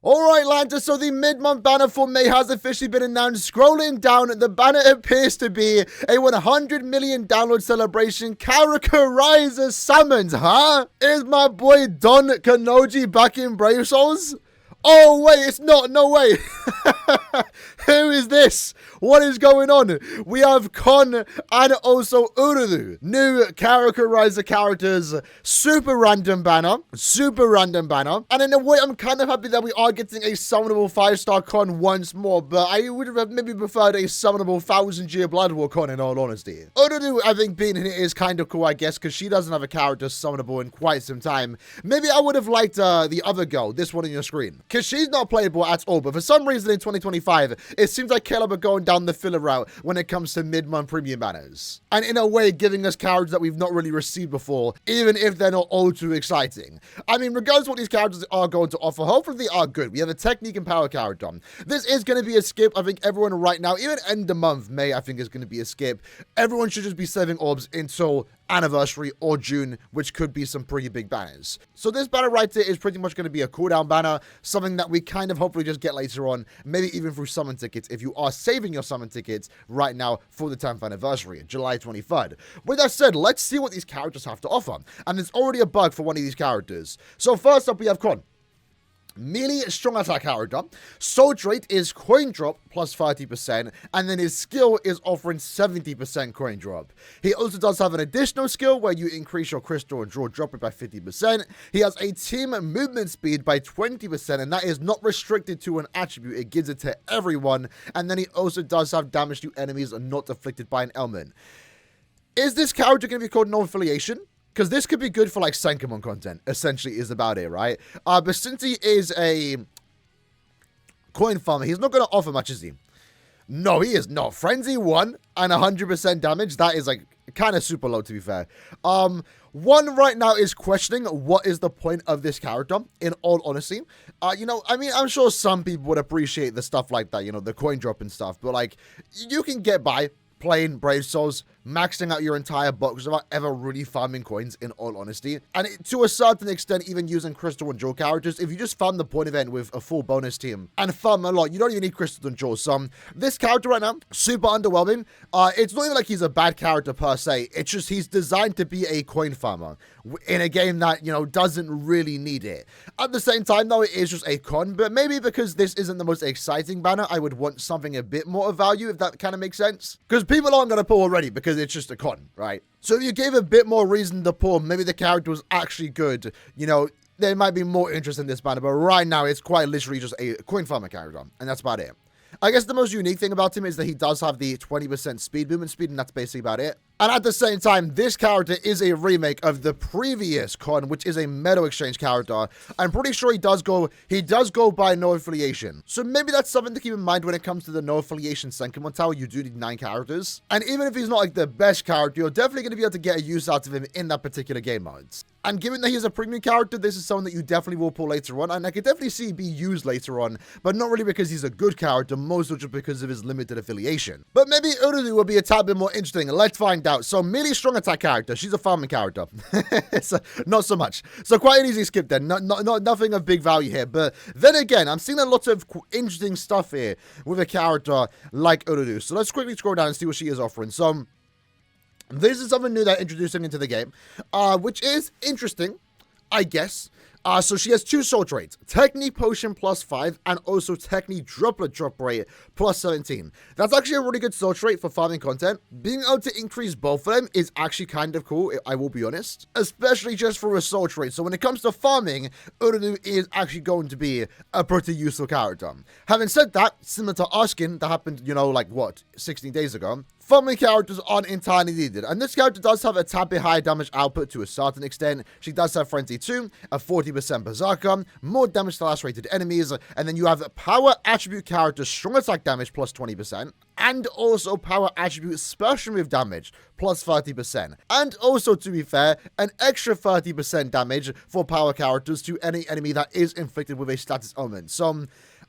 Alright, Lanta, so the mid-month banner for May has officially been announced. Scrolling down, the banner appears to be a 100 million download celebration. KARAKURIZER summons, huh? Is my boy Don Kanoji back in Brave Souls? Oh, wait, it's not. No way. Who is this? What is going on? We have Kon and also Ururu. New KARAKURIZER characters. Super random banner. And in a way, I'm kind of happy that we are getting a summonable 5-star Kon once more. But I would have maybe preferred a summonable 1000-year Blood War Kon, in all honesty. Ururu, I think, being in it is kind of cool, I guess, because she doesn't have a character summonable in quite some time. Maybe I would have liked the other girl, this one on your screen, because she's not playable at all. But for some reason in 2025, it seems like Caleb are going down the filler route when it comes to mid-month premium banners. And in a way, giving us characters that we've not really received before, even if they're not all too exciting. I mean, regardless of what these characters are going to offer, hopefully they are good. We have a technique and power character. This is going to be a skip. I think everyone right now, even end of month, May, I think is going to be a skip. Everyone should just be saving orbs until anniversary or June, which could be some pretty big banners. So this banner right here is pretty much going to be a cooldown banner, something that we kind of hopefully just get later on, maybe even through summon tickets if you are saving your summon tickets right now for the 10th anniversary, July 23rd. With that said, let's see what these characters have to offer. And there's already a bug for one of these characters. So first up, we have Kon. Melee strong attack character. Soul trait is coin drop plus 30%, and then his skill is offering 70% coin drop. He also does have an additional skill where you increase your crystal and draw drop rate by 50%. He has a team movement speed by 20%, and that is not restricted to an attribute. It gives it to everyone. And then he also does have damage to enemies and not afflicted by an ailment. Is this character going to be called No Affiliation? Because this could be good for, like, Senkamon content, essentially, is about it, right? But since he is a coin farmer, he's not going to offer much, is he? No, he is not. Frenzy 1 and 100% damage. That is, like, kind of super low, to be fair. One right now is questioning what is the point of this character, in all honesty. You know, I mean, I'm sure some people would appreciate the stuff like that, you know, the coin drop and stuff. But, like, you can get by playing Brave Souls, maxing out your entire box without ever really farming coins, in all honesty. And to a certain extent, even using crystal and jewel characters, if you just farm the point event with a full bonus team and farm a lot, you don't even need crystal and jewels. So this character right now, super underwhelming. It's not even like he's a bad character per se. It's just he's designed to be a coin farmer in a game that, you know, doesn't really need it. At the same time, though, it is just a con, but maybe because this isn't the most exciting banner, I would want something a bit more of value, if that kind of makes sense. Because people aren't going to pull already because it's just a con, right? So if you gave a bit more reason to pull, maybe the character was actually good, you know, there might be more interest in this banner, but right now it's quite literally just a coin farmer character, and that's about it. I guess the most unique thing about him is that he does have the 20% speed movement speed, and that's basically about it. And at the same time, this character is a remake of the previous Kon, which is a Metal Exchange character. I'm pretty sure he does go by No Affiliation. So maybe that's something to keep in mind when it comes to the No Affiliation Senkamon Tower. You do need 9 characters. And even if he's not like the best character, you're definitely going to be able to get a use out of him in that particular game mode. And given that he's a premium character, this is something that you definitely will pull later on. And I could definitely see be used later on, but not really because he's a good character, mostly just because of his limited affiliation. But maybe Ururu will be a tad bit more interesting. Let's find out. So melee strong attack character. She's a farming character. So, not so much. So quite an easy skip then. Nothing of big value here. But then again, I'm seeing a lot of interesting stuff here with a character like Ururu. So let's quickly scroll down and see what she is offering. So this is something new they're introducing into the game, which is interesting, I guess. So she has 2 soul traits, Technique Potion plus 5, and also Technique Droplet Drop Rate plus 17. That's actually a really good soul trait for farming content. Being able to increase both of them is actually kind of cool, I will be honest, especially just for a soul trait. So when it comes to farming, Ururu is actually going to be a pretty useful character. Having said that, similar to Askin, that happened, you know, like what, 16 days ago, farming characters aren't entirely needed, and this character does have a tad bit higher damage output to a certain extent. She does have Frenzy 2, a 40% Berserker, more damage to last rated enemies, and then you have power attribute character strong attack damage plus 20%, and also power attribute special move damage plus 30%. And also, to be fair, an extra 30% damage for power characters to any enemy that is inflicted with a status ailment. So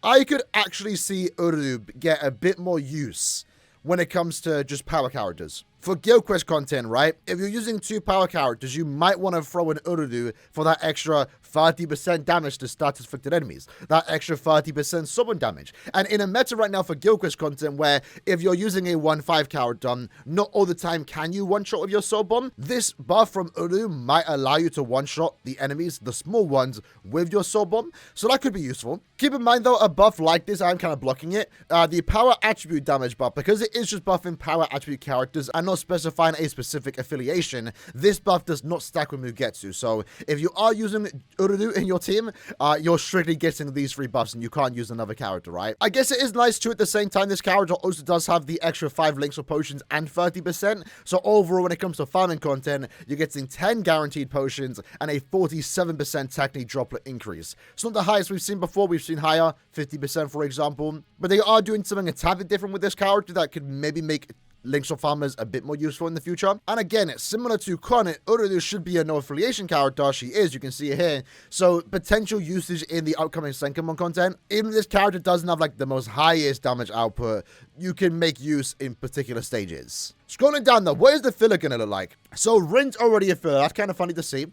I could actually see Ururu get a bit more use when it comes to just power characters For Guild Quest content, right? If you're using 2 power characters, you might want to throw in Ururu for that extra 30% damage to status affected enemies. That extra 30% summon damage. And in a meta right now for Guild Quest content where if you're using a 1-5 character, not all the time can you one-shot with your Soul Bomb. This buff from Ururu might allow you to one-shot the enemies, the small ones, with your Soul Bomb. So that could be useful. Keep in mind though, a buff like this, I'm kind of blocking it. The power attribute damage buff, because it is just buffing power attribute characters and not specifying a specific affiliation, this buff does not stack with Mugetsu. So if you are using Ururu in your team, you're strictly getting these 3 buffs and you can't use another character, right? I guess it is nice too at the same time, this character also does have the extra 5 links for potions and 30%. So overall, when it comes to farming content, you're getting 10 guaranteed potions and a 47% technique droplet increase. It's not the highest we've seen before. We've seen higher, 50% for example. But they are doing something a tad bit different with this character that could maybe make links for farmers a bit more useful in the future. And again, similar to Kon, Ururu should be a no affiliation character. She is, you can see it here. So potential usage in the upcoming Senkamon content. Even if this character doesn't have like the most highest damage output, you can make use in particular stages. Scrolling down though, what is the filler gonna look like? So Rin's already a filler. That's kind of funny to see.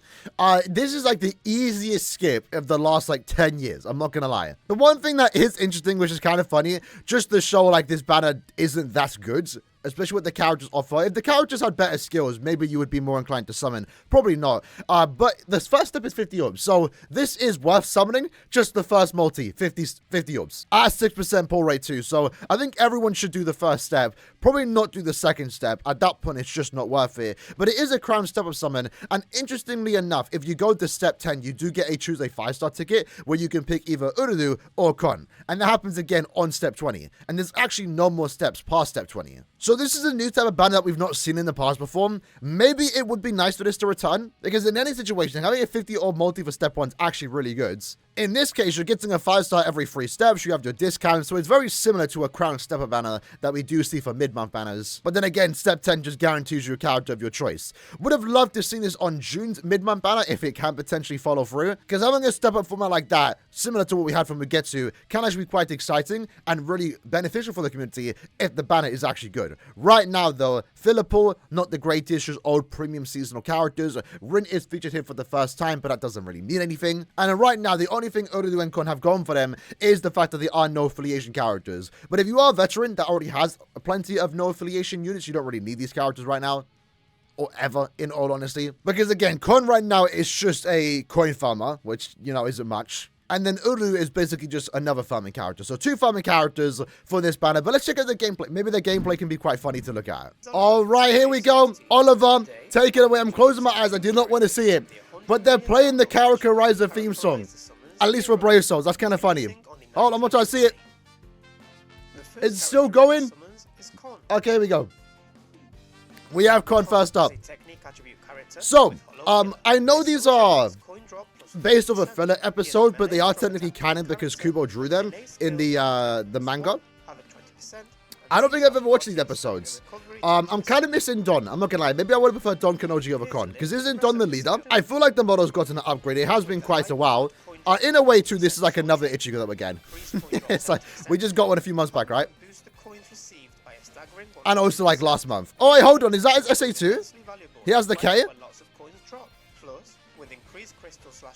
This is like the easiest skip of the last like 10 years. I'm not gonna lie. The one thing that is interesting, which is kind of funny, just to show like this banner isn't that good, especially what the characters offer. If the characters had better skills, maybe you would be more inclined to summon. Probably not. But the first step is 50 orbs. So this is worth summoning. Just the first multi, 50 orbs. At 6% pull rate too. So I think everyone should do the first step. Probably not do the second step. At that point, it's just not worth it. But it is a crown step up summon. And interestingly enough, if you go to step 10, you do get a choose a 5-star ticket where you can pick either Ururu or Kon. And that happens again on step 20. And there's actually no more steps past step 20. So this is a new type of banner that we've not seen in the past before. Maybe it would be nice for this to return, because in any situation, having a 50 orb multi for step 1 is actually really good. In this case, you're getting a 5-star every 3 steps. You have your discount, so it's very similar to a crown stepper banner that we do see for mid-month banners. But then again, step 10 just guarantees you a character of your choice. Would have loved to see this on June's mid-month banner if it can potentially follow through, because having a step-up format like that, similar to what we had from Mugetsu, can actually be quite exciting and really beneficial for the community if the banner is actually good. Right now, though, filler pool, not the greatest, just old premium seasonal characters. Rin is featured here for the first time, but that doesn't really mean anything. And right now, the only thing Ururu and Kon have gone for them is the fact that they are no affiliation characters. But if you are a veteran that already has plenty of no affiliation units, you don't really need these characters right now. Or ever, in all honesty. Because again, Kon right now is just a coin farmer, which, you know, isn't much. And then Ururu is basically just another farming character. So 2 farming characters for this banner. But let's check out the gameplay. Maybe the gameplay can be quite funny to look at. All right, here we go. Oliver, take it away. I'm closing my eyes. I do not want to see it. But they're playing the KARAKURIZER theme song. At least for Brave Souls. That's kind of funny. Hold on, I'm going to try to see it. It's still going? Okay, here we go. We have Kon first up. So, I know these are based off a filler episode, but they are technically canon because Kubo drew them in the manga. I don't think I've ever watched these episodes. I'm kind of missing Don. I'm not gonna lie. Maybe I would have preferred Don Kanoji over Kon, because isn't Don the leader? I feel like the model's gotten an upgrade. It has been quite a while. In a way, too, this is like another Ichigo that we're getting. It's like, we just got one a few months back, right? And also, like, last month. Oh, wait, hold on. Is that his SA2? He has the K.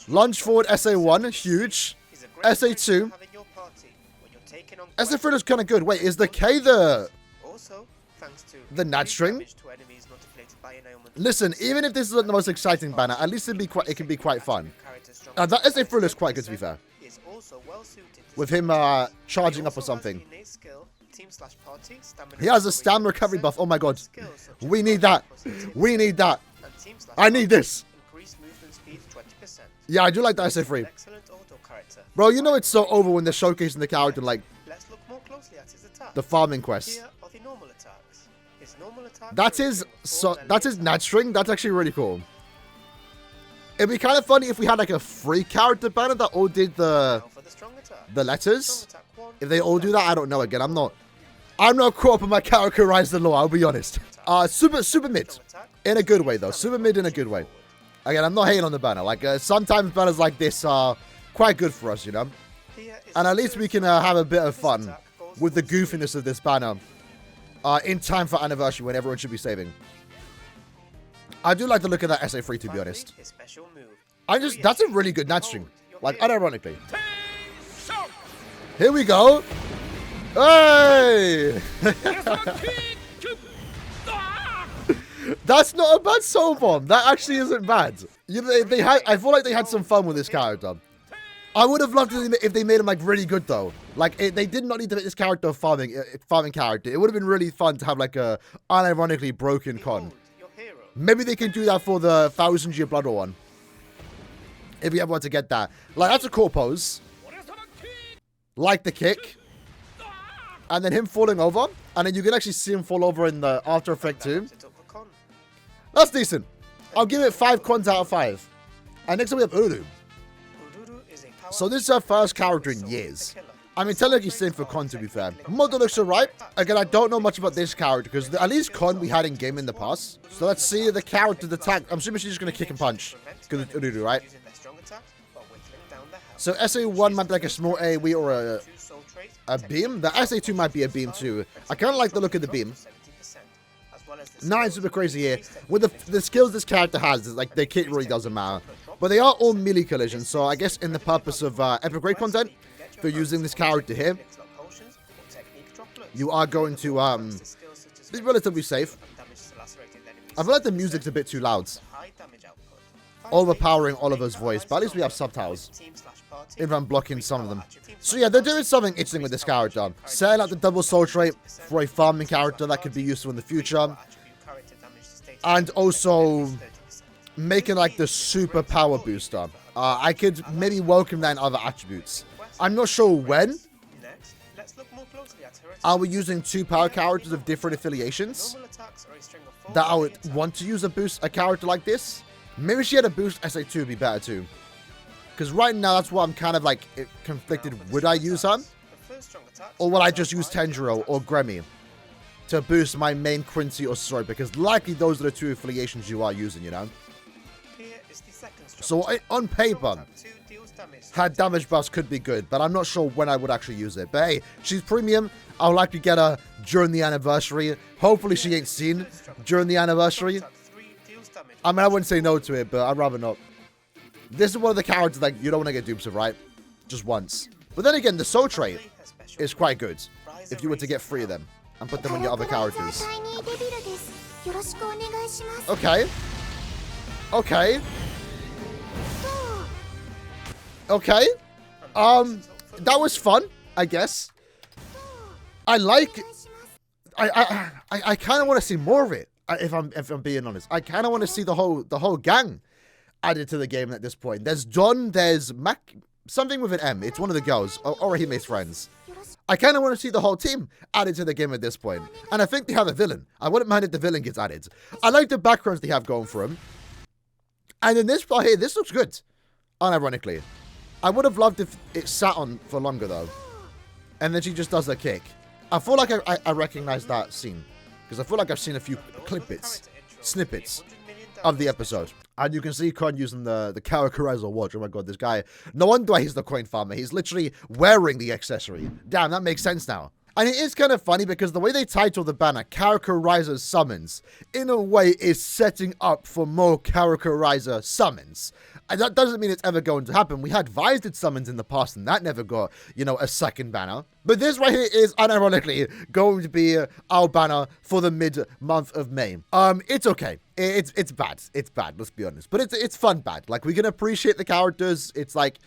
Lunge forward SA1. Huge. SA2. SA3 is kind of good. Wait, is the K the Nad string? Listen, even if this isn't the most exciting banner, at least it can be quite fun. That SA3 is quite good, to be fair. With him charging up or something. He has a stamina recovery buff. Oh my god. We need that. We need that. I need this. Yeah, I do like the SA3. Bro, you know it's so over when they're showcasing the character like the farming quest. That's his Nad string. That's actually really cool. It'd be kind of funny if we had like a free character banner that all did the letters. If they all do that, I don't know. Again, I'm not caught up in my KARAKURIZER lore, I'll be honest. Super mid. In a good way, though. Super mid in a good way. Again, I'm not hating on the banner. Like, sometimes banners like this are quite good for us, you know? And at least we can have a bit of fun with the goofiness of this banner. in time for anniversary when everyone should be saving. I do like the look of that SA3, to be honest. That's a really good nat string. Like, unironically. Here we go. Hey! That's not a bad soul bomb. That actually isn't bad. You know, I feel like they had some fun with this character. I would have loved it if they made him like really good though. Like they did not need to make this character a farming character. It would have been really fun to have like a unironically broken Kon. Maybe they can do that for the 1000-year Blood War one. If we ever want to get that. Like that's a cool pose. Like the kick. And then him falling over. And then you can actually see him fall over in the After Effect too. That's decent. I'll give it 5 Kons out of 5. And next up we have Ururu. So this is our first character in years. I mean, technically same for Kon, to be fair. Model looks alright. Again, I don't know much about this character because at least Kon we had in game in the past. So let's see the character's attack. I'm assuming she's just going to kick and punch. Because it's Ururu, right? So SA1 might be like a small AoE or a beam. The SA2 might be a beam too. I kind of like the look of the beam. Nothing super crazy here. With the skills this character has, like the kit really doesn't matter. But they are all melee collisions, so I guess in the purpose of epic grade content, for using this character here, you are going to be relatively safe. I feel like the music's a bit too loud. Overpowering Oliver's voice, but at least we have subtitles. If I'm blocking some of them. So yeah, they're doing something interesting with this character. Setting up the double soul trait for a farming character that could be useful in the future. And also making like the super power booster. I could maybe welcome that in other attributes. I'm not sure when. Are we using 2 power characters of different affiliations that I would want to use a character like this? Maybe she had a boost SA2 would be better too. Because right now that's why I'm kind of like conflicted. Would I use her? Or will I just use Tenjiro or Gremmy to boost my main Quincy or Sorry? Because likely those are the 2 affiliations you are using, you know? So on paper, her damage buffs could be good, but I'm not sure when I would actually use it. But hey, she's premium. I'll likely get her during the anniversary. Hopefully she ain't seen during the anniversary. I mean, I wouldn't say no to it, but I'd rather not. This is one of the characters like you don't want to get dupes of, right? Just once. But then again, the soul trait is quite good if you were to get 3 of them and put them on your other characters. Okay. Okay. Okay. That was fun, I guess. I like. I kind of want to see more of it. If I'm being honest, I kind of want to see the whole gang added to the game at this point. There's Don, there's Mac, something with an M. It's one of the girls, or Orihime's friends. I kind of want to see the whole team added to the game at this point. And I think they have a villain. I wouldn't mind if the villain gets added. I like the backgrounds they have going for him. And in this part here, this looks good. Unironically. I would have loved if it sat on for longer though. And then she just does a kick. I feel like I recognize that scene. Because I feel like I've seen a few snippets of the episode. And you can see Kon using the KARAKURIZER watch. Oh my god, this guy. No wonder he's the coin farmer. He's literally wearing the accessory. Damn, that makes sense now. And it is kind of funny because the way they title the banner, KARAKURIZER Summons, in a way is setting up for more KARAKURIZER summons. And that doesn't mean it's ever going to happen. We had Vised summons in the past and that never got, you know, a second banner. But this right here is, unironically, going to be our banner for the mid-month of May. It's okay. It's bad. It's bad, let's be honest. But it's fun bad. Like, we can appreciate the characters. It's like,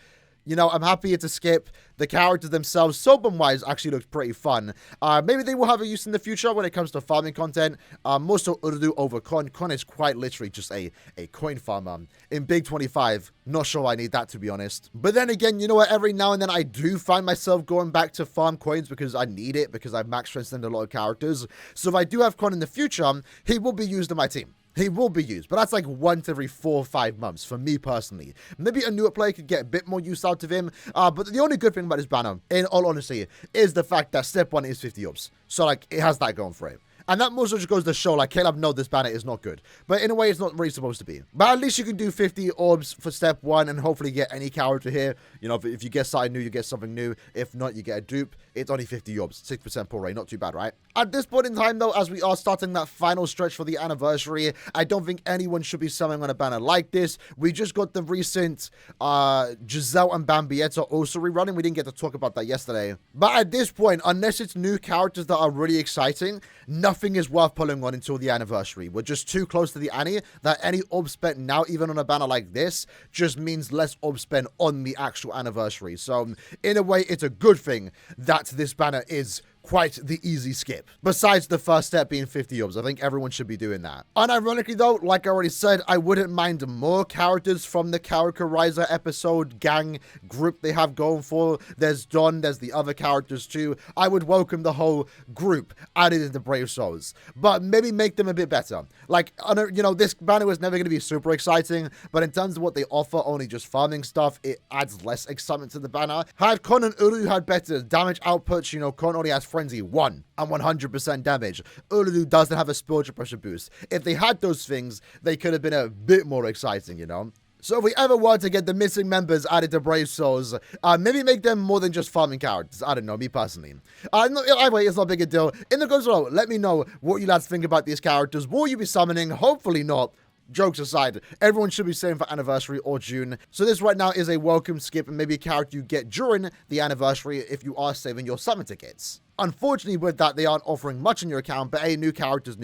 you know, I'm happy it's a skip. The characters themselves, soap-wise, actually looks pretty fun. Maybe they will have a use in the future when it comes to farming content. More so Ururu over Kon. Kon is quite literally just a coin farmer. In Big 25, not sure I need that, to be honest. But then again, you know what? Every now and then I do find myself going back to farm coins because I need it, because I've max transcended a lot of characters. So if I do have Kon in the future, he will be used in my team. He will be used, but that's like once every 4 or 5 months for me personally. Maybe a newer player could get a bit more use out of him, but the only good thing about this banner, in all honesty, is the fact that step 1 is 50 orbs. So like, it has that going for it. And that also just goes to show, like, Caleb, no, this banner is not good. But in a way, it's not really supposed to be. But at least you can do 50 orbs for step 1 and hopefully get any character here. You know, if you get something new, you get something new. If not, you get a dupe. It's only 50 orbs, 6% pull rate, not too bad, right? At this point in time, though, as we are starting that final stretch for the anniversary, I don't think anyone should be summoning on a banner like this. We just got the recent Giselle and Bambietta also rerunning. We didn't get to talk about that yesterday. But at this point, unless it's new characters that are really exciting, nothing is worth pulling on until the anniversary. We're just too close to the Annie that any ob spent now, even on a banner like this, just means less ob spent on the actual anniversary. So, in a way, it's a good thing that this banner is quite the easy skip. Besides the first step being 50 obs, I think everyone should be doing that. Unironically though, like I already said, I wouldn't mind more characters from the KARAKURIZER episode gang group they have going for. There's Don, there's the other characters too. I would welcome the whole group added into Brave Souls, but maybe make them a bit better. Like, you know, this banner was never going to be super exciting, but in terms of what they offer, only just farming stuff, it adds less excitement to the banner. Had Kon and Uru had better damage outputs, you know, Kon only has Frenzy 1 and 100% damage. Uru doesn't have a spiritual pressure boost. If they had those things, they could have been a bit more exciting, you know? So if we ever were to get the missing members added to Brave Souls, maybe make them more than just farming characters. I don't know, me personally. Anyway, it's not a big a deal. In the comments below, let me know what you lads think about these characters. Will you be summoning? Hopefully not. Jokes aside, everyone should be saving for anniversary or June. So this right now is a welcome skip and maybe a character you get during the anniversary if you are saving your summon tickets. Unfortunately, with that, they aren't offering much in your account, but hey, new characters,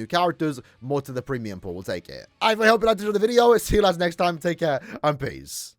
more to the premium pool. We'll take it. I hope you liked the video. See you guys next time. Take care and peace.